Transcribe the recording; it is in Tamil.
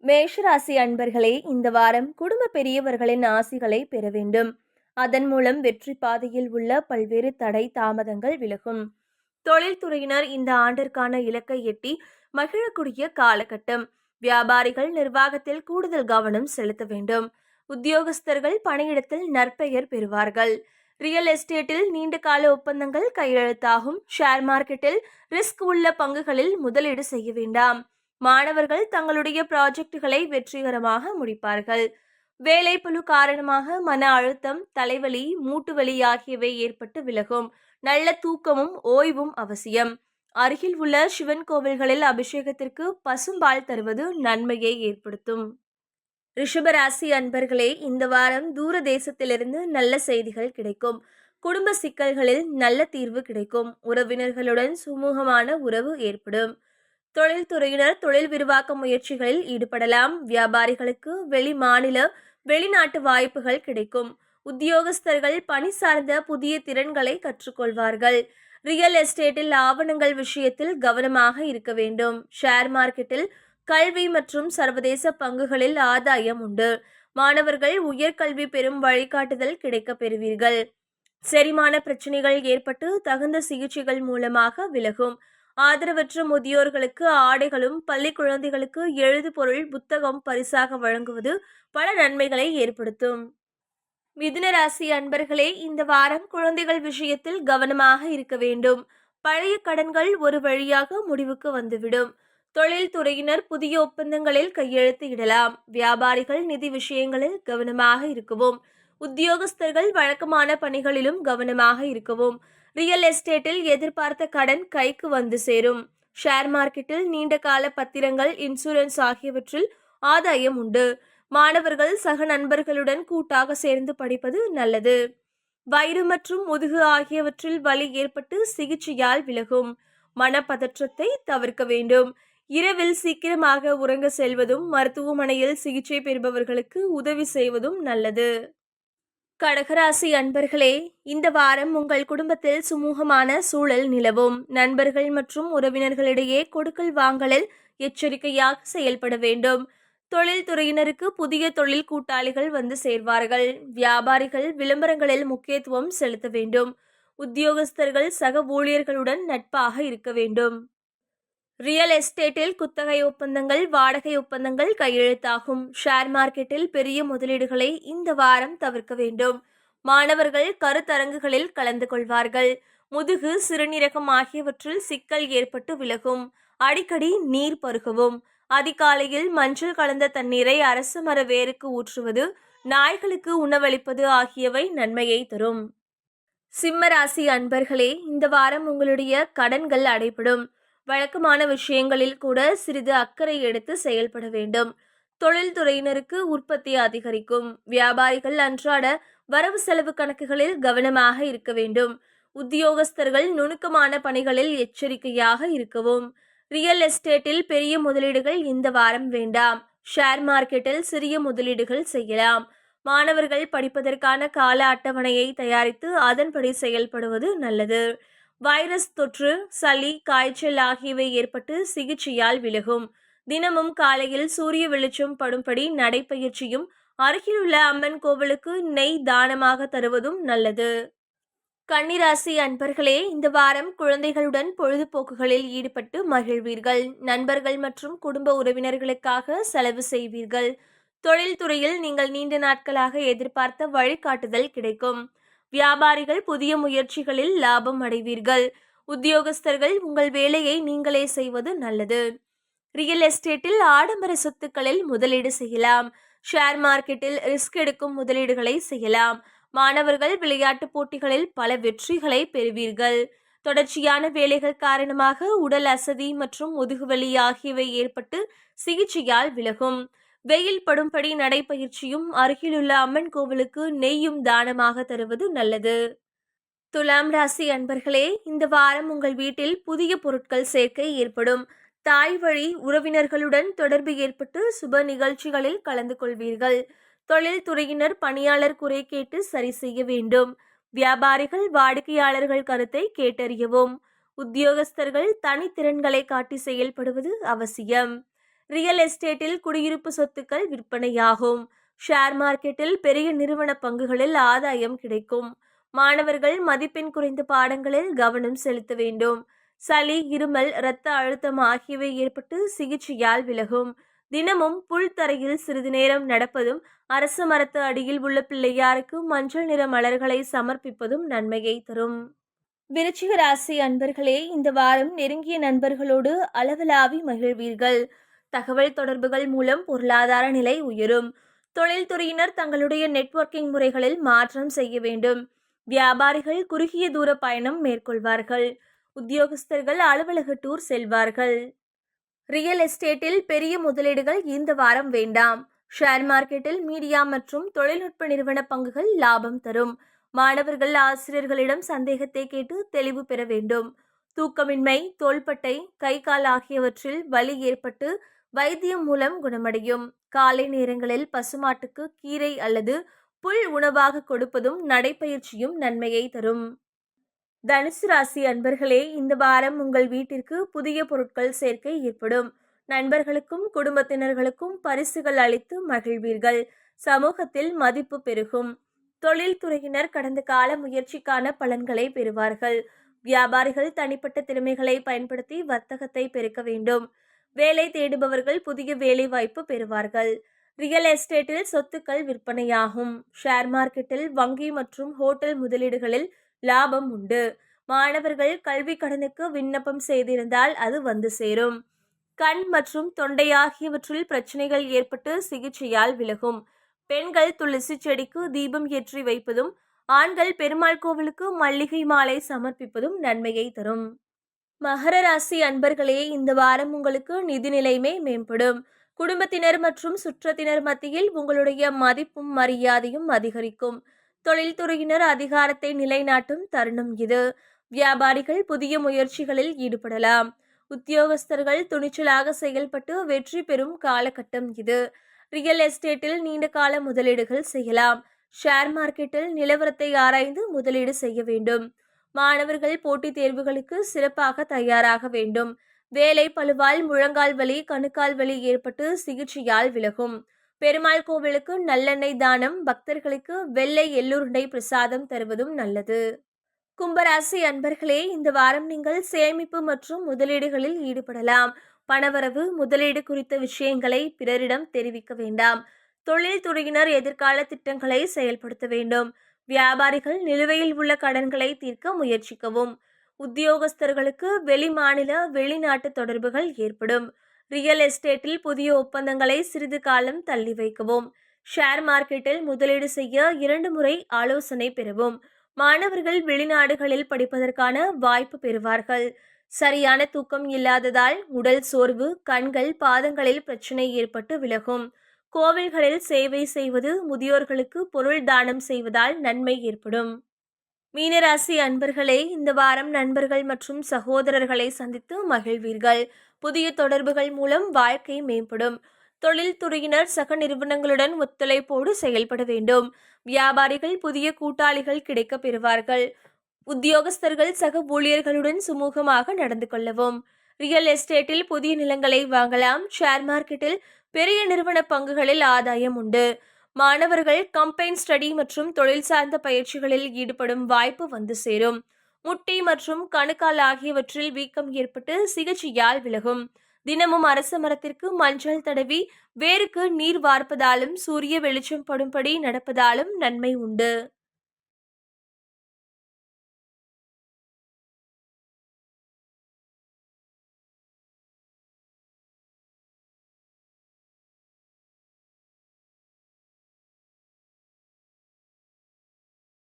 மேஷராசி அன்பர்களே, இந்த வாரம் குடும்ப பெரியவர்களின் ஆசிகளை பெற வேண்டும். அதன் மூலம் வெற்றி பாதையில் உள்ள பல்வேறு தடை தாமதங்கள் விலகும். தொழில்துறையினர் இந்த ஆண்டிற்கான இலக்கை எட்டி மகிழக்கூடிய காலகட்டம். வியாபாரிகள் நிர்வாகத்தில் கூடுதல் கவனம் செலுத்த வேண்டும். உத்தியோகஸ்தர்கள் பணியிடத்தில் நற்பெயர் பெறுவார்கள். ரியல் எஸ்டேட்டில் நீண்ட கால ஒப்பந்தங்கள் கையெழுத்தாகும். ஷேர் மார்க்கெட்டில் ரிஸ்க் உள்ள பங்குகளில் முதலீடு செய்ய வேண்டாம். மாணவர்கள் தங்களுடைய ப்ராஜெக்டுகளை வெற்றிகரமாக முடிப்பார்கள். வேலைப்பளு காரணமாக மன அழுத்தம், தலைவலி, மூட்டுவலி ஆகியவை ஏற்பட்டு விலகும். நல்ல தூக்கமும் ஓய்வும் அவசியம். அருகில் உள்ள சிவன் கோவில்களில் அபிஷேகத்திற்கு பசும்பால் தருவது நன்மையை ஏற்படுத்தும். ரிஷபராசி அன்பர்களே, இந்த வாரம் தூர தேசத்திலிருந்து நல்ல செய்திகள் கிடைக்கும். குடும்ப சிக்கல்களில் நல்ல தீர்வு கிடைக்கும். உறவினர்களுடன் சுமூகமான உறவு ஏற்படும். தொழில்துறையினர் தொழில் விரிவாக்க முயற்சிகளில் ஈடுபடலாம். வியாபாரிகளுக்கு வெளி மாநில வெளிநாட்டு வாய்ப்புகள் கிடைக்கும். உத்தியோகஸ்தர்கள் பணி சார்ந்த புதிய திறன்களை கற்றுக்கொள்வார்கள். ரியல் எஸ்டேட்டில் ஆவணங்கள் விஷயத்தில் கவனமாக இருக்க வேண்டும். ஷேர் மார்க்கெட்டில் கல்வி மற்றும் சர்வதேச பங்குகளில் ஆதாயம் உண்டு. மாணவர்கள் உயர்கல்வி பெறும் வழிகாட்டுதல் கிடைக்க பெறுவீர்கள். செரிமான பிரச்சனைகள் ஏற்பட்டு தகுந்த சிகிச்சைகள் மூலமாக விலகும். ஆதரவற்ற முதியோர்களுக்கு ஆடைகளும் பள்ளி குழந்தைகளுக்கு எழுது பொருள் புத்தகம் பரிசாக வழங்குவது பல நன்மைகளை ஏற்படுத்தும். மிதுன ராசி அன்பர்களே, இந்த வாரம் குழந்தைகள் விஷயத்தில் கவனமாக இருக்க வேண்டும். பழைய கடன்கள் ஒரு வழியாக முடிவுக்கு வந்துவிடும். தொழில்துறையினர் புதிய ஒப்பந்தங்களில் கையெழுத்து இடலாம். வியாபாரிகள் நிதி விஷயங்களில் கவனமாக இருக்கவும். உத்தியோகஸ்தர்கள் வழக்கமான பணிகளிலும் கவனமாக இருக்கவும். ரியல் எஸ்டேட்டில் எதிர்பார்த்த கடன் கைக்கு வந்து சேரும். ஷேர் மார்க்கெட்டில் நீண்ட கால பத்திரங்கள், இன்சூரன்ஸ் ஆகியவற்றில் ஆதாயம் உண்டு. மாணவர்கள் சக நண்பர்களுடன் கூட்டாக சேர்ந்து படிப்பது நல்லது. வயிறு மற்றும் முதுகு ஆகியவற்றில் வலி ஏற்பட்டு சிகிச்சையால் விலகும். மனப்பதற்றத்தை தவிர்க்க வேண்டும். இரவில் சீக்கிரமாக உறங்க செல்வதும் மருத்துவமனையில் சிகிச்சை பெறுபவர்களுக்கு உதவி செய்வதும் நல்லது. கடகராசி அன்பர்களே, இந்த வாரம் உங்கள் குடும்பத்தில் சுமூகமான சூழல் நிலவும். நண்பர்கள் மற்றும் உறவினர்களிடையே கொடுக்கல் வாங்கலில் எச்சரிக்கையாக செயல்பட வேண்டும். தொழில்துறையினருக்கு புதிய தொழில் கூட்டாளிகள் வந்து சேர்வார்கள். வியாபாரிகள் விளம்பரங்களில் முக்கியத்துவம் செலுத்த வேண்டும். உத்தியோகஸ்தர்கள் சக ஊழியர்களுடன் நட்பாக இருக்க வேண்டும். ரியல் எஸ்டேட்டில் குத்தகை ஒப்பந்தங்கள், வாடகை ஒப்பந்தங்கள் கையெழுத்தாகும். ஷேர் மார்க்கெட்டில் பெரிய முதலீடுகளை இந்த வாரம் தவிர்க்க வேண்டும். மாணவர்கள் கருத்தரங்குகளில் கலந்து கொள்வார்கள். முதுகு, சிறுநீரகம் ஆகியவற்றில் சிக்கல் ஏற்பட்டு விலகும். அடிக்கடி நீர் பருகவும். அதிகாலையில் மஞ்சள் கலந்த தண்ணீரை அரச மர வேருக்கு ஊற்றுவது, நாய்களுக்கு உணவளிப்பது ஆகியவை நன்மையை தரும். சிம்மராசி அன்பர்களே, இந்த வாரம் உங்களுடைய கடன்கள் அடைபடும். வழக்கமான விஷயங்களில் கூட சிறிது அக்கறை எடுத்து செயல்பட வேண்டும். தொழில்துறையினருக்கு உற்பத்தி அதிகரிக்கும். வியாபாரிகள் அன்றாட வரவு செலவு கணக்குகளில் கவனமாக இருக்க வேண்டும். உத்தியோகஸ்தர்கள் நுணுக்கமான பணிகளில் எச்சரிக்கையாக இருக்கவும். ரியல் எஸ்டேட்டில் பெரிய முதலீடுகள் இந்த வாரம் வேண்டாம். ஷேர் மார்க்கெட்டில் சிறிய முதலீடுகள் செய்யலாம். மாணவர்கள் படிப்பதற்கான கால அட்டவணையை தயாரித்து அதன்படி செயல்படுவது நல்லது. வைரஸ் தொற்று, சளி, காய்ச்சல் ஆகியவை ஏற்பட்டு சிகிச்சையால் விலகும். தினமும் காலையில் சூரிய வெளிச்சம் படும்படி நடைப்பயிற்சியும் அருகிலுள்ள அம்மன் கோவிலுக்கு நெய் தானமாக தருவதும் நல்லது. கன்னிராசி அன்பர்களே, இந்த வாரம் குழந்தைகளுடன் பொழுதுபோக்குகளில் ஈடுபட்டு மகிழ்வீர்கள். நண்பர்கள் மற்றும் குடும்ப உறவினர்களுக்காக செலவு செய்வீர்கள். தொழில்துறையில் நீங்கள் நீண்ட நாட்களாக எதிர்பார்த்த வழிகாட்டுதல் கிடைக்கும். வியாபாரிகள் புதிய முயற்சிகளில் லாபம் அடைவீர்கள். உத்தியோகஸ்தர்கள் உங்கள் வேலையை நீங்களே செய்வது நல்லது. ரியல் எஸ்டேட்டில் ஆடம்பர சொத்துக்களில் முதலீடு செய்யலாம். ஷேர் மார்க்கெட்டில் ரிஸ்க் எடுக்கும் முதலீடுகளை செய்யலாம். மாணவர்கள் விளையாட்டு போட்டிகளில் பல வெற்றிகளை பெறுவீர்கள். தொடர்ச்சியான வேலைகள் காரணமாக உடல் அசதி மற்றும் முதுகுவலி ஆகியவை ஏற்பட்டு சிகிச்சையால் விலகும். வெயில் படும்படி நடைப்பயிற்சியும் அருகிலுள்ள அம்மன் கோவிலுக்கு நெய்யும் தானமாக தருவது நல்லது. துலாம் ராசி அன்பர்களே, இந்த வாரம் உங்கள் வீட்டில் புதிய பொருட்கள் சேர்க்கை ஏற்படும். தாய் வழி உறவினர்களுடன் தொடர்பு ஏற்பட்டு சுப நிகழ்ச்சிகளில் கலந்து கொள்வீர்கள். தொழில்துறையினர் பணியாளர் குறை கேட்டு சரி செய்ய வேண்டும். வியாபாரிகள் வாடிக்கையாளர்கள் கருத்தை கேட்டறியவும். உத்தியோகஸ்தர்கள் தனித்திறன்களை காட்டி செயல்படுவது அவசியம். ரியல் எஸ்டேட்டில் குடியிருப்பு சொத்துக்கள் விற்பனையாகும். ஷேர் மார்க்கெட்டில் பெரிய நிறுவன பங்குகளில் ஆதாயம் கிடைக்கும். மாணவர்கள் மதிப்பெண் குறைந்த பாடங்களில் கவனம் செலுத்த வேண்டும். சளி, இருமல், இரத்த அழுத்தம் ஆகியவை ஏற்பட்டு சிகிச்சையால் விலகும். தினமும் புல் தரையில் சிறிது நேரம் நடப்பதும், அரச மரத்து அடியில் உள்ள பிள்ளையாருக்கு மஞ்சள் நிற மலர்களை சமர்ப்பிப்பதும் நன்மையை தரும். விருச்சிக ராசி அன்பர்களே, இந்த வாரம் நெருங்கிய நண்பர்களோடு அளவலாவி மகிழ்வீர்கள். தகவல் தொடர்புகள் மூலம் பொருளாதார நிலை உயரும். தொழில்துறையினர் தங்களுடைய நெட்வொர்க்கிங் முறைகளில் மாற்றம் செய்ய வேண்டும். வியாபாரிகள் குறுகிய தூர பயணம் மேற்கொள்வார்கள். உத்தியோகஸ்தர்கள் அலுவலக டூர் செல்வார்கள். ரியல் எஸ்டேட்டில் பெரிய முதலீடுகள் இந்த வாரம் வேண்டாம். ஷேர் மார்க்கெட்டில் மீடியா மற்றும் தொழில்நுட்ப நிறுவன பங்குகள் லாபம் தரும். மாணவர்கள் ஆசிரியர்களிடம் சந்தேகத்தை கேட்டு தெளிவு பெற வேண்டும். தூக்கமின்மை, தோள்பட்டை, கை கால் ஆகியவற்றில் வலி ஏற்பட்டு வைத்தியம் மூலம் குணமடையும். காலை நேரங்களில் பசுமாட்டுக்கு கீரை அல்லது புல் உணவாக கொடுப்பதும் நடைப்பயிற்சியும் நன்மையை தரும். தனுசு ராசி அன்பர்களே, இந்த வாரம் உங்கள் வீட்டிற்கு புதிய பொருட்கள் சேர்க்கை ஏற்படும். நண்பர்களுக்கும் குடும்பத்தினர்களுக்கும் பரிசுகள் அளித்து மகிழ்வீர்கள். சமூகத்தில் மதிப்பு பெருகும். தொழில்துறையினர் கடந்த கால முயற்சிக்கான பலன்களை பெறுவார்கள். வியாபாரிகள் தனிப்பட்ட திறமைகளை பயன்படுத்தி வர்த்தகத்தை பெருக்க வேண்டும். வேலை தேடுபவர்கள் புதிய வேலை வாய்ப்பு பெறுவார்கள். ரியல் எஸ்டேட்டில் சொத்துக்கள் விற்பனையாகும். ஷேர் மார்க்கெட்டில் வங்கி மற்றும் ஹோட்டல் முதலீடுகளில் லாபம் உண்டு. மாணவர்கள் கல்வி கடனுக்கு விண்ணப்பம் செய்திருந்தால் அது வந்து சேரும். கண் மற்றும் தொண்டை ஆகியவற்றில் பிரச்சனைகள் ஏற்பட்டு சிகிச்சையால் விலகும். பெண்கள் துளசி செடிக்கு தீபம் ஏற்றி வைப்பதும், ஆண்கள் பெருமாள் கோவிலுக்கு மல்லிகை மாலை சமர்ப்பிப்பதும் நன்மையை தரும். மகர ராசி அன்பர்களே, இந்த வாரம் உங்களுக்கு நிதி நிலைமை மேம்படும். குடும்பத்தினர் மற்றும் சுற்றத்தினர் மத்தியில் உங்களுடைய மதிப்பும் மரியாதையும் அதிகரிக்கும். தொழில்துறையினர் அதிகாரத்தை நிலைநாட்டும் தருணம் இது. வியாபாரிகள் புதிய முயற்சிகளில் ஈடுபடலாம். உத்தியோகஸ்தர்கள் துணிச்சலாக செயல்பட்டு வெற்றி பெறும் காலகட்டம் இது. ரியல் எஸ்டேட்டில் நீண்ட கால முதலீடுகள் செய்யலாம். ஷேர் மார்க்கெட்டில் நிலவரத்தை ஆராய்ந்து முதலீடு செய்ய வேண்டும். மாணவர்கள் போட்டித் தேர்வுகளுக்கு சிறப்பாக தயாராக வேண்டும். வேலை பளுவால் முழங்கால் வலி, கணுக்கால் வலி ஏற்பட்டு சிகிச்சையால் விலகும். பெருமாள் கோவிலுக்கு நல்லெண்ணெய் தானம், பக்தர்களுக்கு வெள்ளை எள்ளுருண்டை பிரசாதம் தருவதும் நல்லது. கும்பராசி அன்பர்களே, இந்த வாரம் நீங்கள் சேமிப்பு மற்றும் முதலீடுகளில் ஈடுபடலாம். பணவரவு, முதலீடு குறித்த விஷயங்களை பிறரிடம் தெரிவிக்க வேண்டாம். தொழில்துறையினர் எதிர்கால திட்டங்களை செயல்படுத்த வேண்டும். வியாபாரிகள் நிலுவையில் உள்ள கடன்களை தீர்க்க முயற்சிக்கவும். உத்தியோகஸ்தர்களுக்கு வெளிமாநில, வெளிநாட்டு தொடர்புகள் ஏற்படும். ரியல் எஸ்டேட்டில் புதிய ஒப்பந்தங்களை சிறிது காலம் தள்ளி வைக்கவும். ஷேர் மார்க்கெட்டில் முதலீடு செய்ய 2 முறை ஆலோசனை பெறவும். மாணவர்கள் வெளிநாடுகளில் படிப்பதற்கான வாய்ப்பு பெறுவார்கள். சரியான தூக்கம் இல்லாததால் உடல் சோர்வு, கண்கள், பாதங்களில் பிரச்சனை ஏற்பட்டு விலகும். கோவில்களில் சேவை செய்வது, முதியோர்களுக்கு பொருள் தானம் செய்வதால் நன்மை ஏற்படும். மீனராசி அன்பர்களே, இந்த வாரம் நண்பர்கள் மற்றும் சகோதரர்களை சந்தித்து மகிழ்வீர்கள். புதிய தொடர்புகள் மூலம் வாழ்க்கை மேம்படும். தொழில்துறையினர் சக நிறுவனங்களுடன் ஒத்துழைப்போடு செயல்பட வேண்டும். வியாபாரிகள் புதிய கூட்டாளிகள் கிடைக்க பெறுவார்கள். உத்தியோகஸ்தர்கள் சக ஊழியர்களுடன் சுமூகமாக நடந்து கொள்ளவும். ரியல் எஸ்டேட்டில் புதிய நிலங்களை வாங்கலாம். ஷேர் மார்க்கெட்டில் பெரிய நிறுவன பங்குகளில் ஆதாயம் உண்டு. மாணவர்கள் கம்பைன் ஸ்டடி மற்றும் தொழில் சார்ந்த பயிற்சிகளில் ஈடுபடும் வாய்ப்பு வந்து சேரும். முட்டி மற்றும் கணுக்கால் ஆகியவற்றில் வீக்கம் ஏற்பட்டு சிகிச்சையால் விலகும். தினமும் அரச மரத்திற்கு மஞ்சள் தடவி வேருக்கு நீர் வார்ப்பதாலும் சூரிய வெளிச்சம் படும்படி நடப்பதாலும் நன்மை உண்டு.